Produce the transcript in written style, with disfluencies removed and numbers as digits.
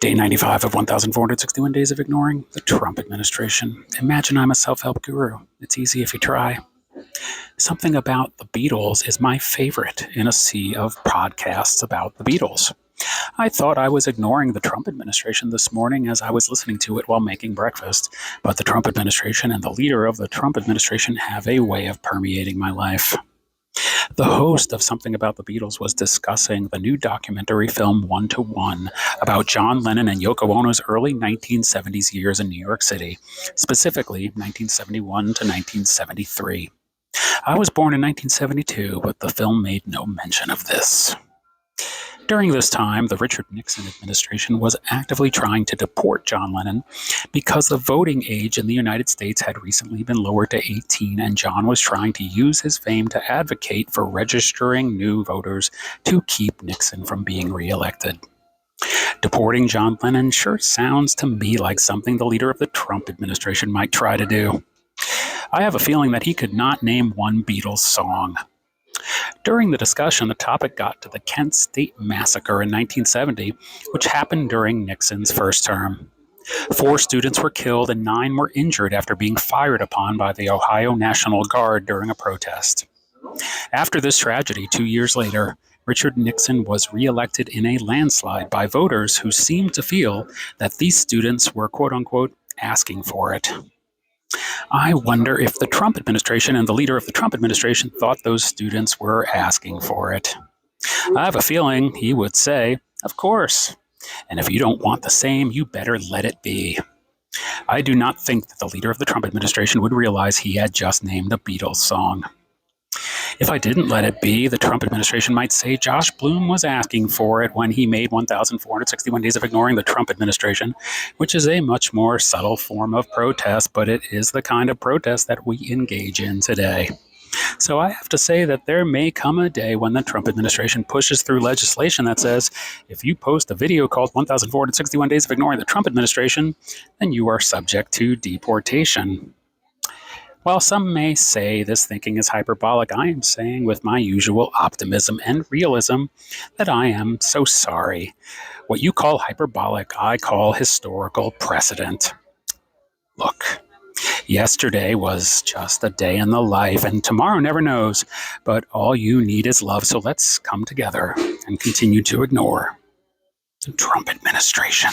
Day 95 of 1,461 Days of Ignoring the Trump Administration. Imagine I'm a self-help guru. It's easy if you try. Something About the Beatles is my favorite in a sea of podcasts about the Beatles. I thought I was ignoring the Trump administration this morning as I was listening to it while making breakfast, but the Trump administration and the leader of the Trump administration have a way of permeating my life. The host of Something About the Beatles was discussing the new documentary film 1-to-1 about John Lennon and Yoko Ono's early 1970s years in New York City, specifically 1971 to 1973. I was born in 1972, but the film made no mention of this. During this time, the Richard Nixon administration was actively trying to deport John Lennon because the voting age in the United States had recently been lowered to 18, and John was trying to use his fame to advocate for registering new voters to keep Nixon from being reelected. Deporting John Lennon sure sounds to me like something the leader of the Trump administration might try to do. I have a feeling that he could not name one Beatles song. During the discussion, the topic got to the Kent State Massacre in 1970, which happened during Nixon's first term. 4 students were killed and 9 were injured after being fired upon by the Ohio National Guard during a protest. After this tragedy, 2 years later, Richard Nixon was reelected in a landslide by voters who seemed to feel that these students were, quote-unquote, asking for it. I wonder if the Trump administration and the leader of the Trump administration thought those students were asking for it. I have a feeling he would say, of course. And if you don't want the same, you better let it be. I do not think that the leader of the Trump administration would realize he had just named a Beatles song. If I didn't let it be, the Trump administration might say Josh Bloom was asking for it when he made 1,461 Days of Ignoring the Trump administration, which is a much more subtle form of protest, but it is the kind of protest that we engage in today. So I have to say that there may come a day when the Trump administration pushes through legislation that says, if you post a video called 1,461 Days of Ignoring the Trump administration, then you are subject to deportation. While some may say this thinking is hyperbolic, I am saying with my usual optimism and realism that I am so sorry. What you call hyperbolic, I call historical precedent. Look, yesterday was just a day in the life, and tomorrow never knows, but all you need is love, so let's come together and continue to ignore the Trump administration.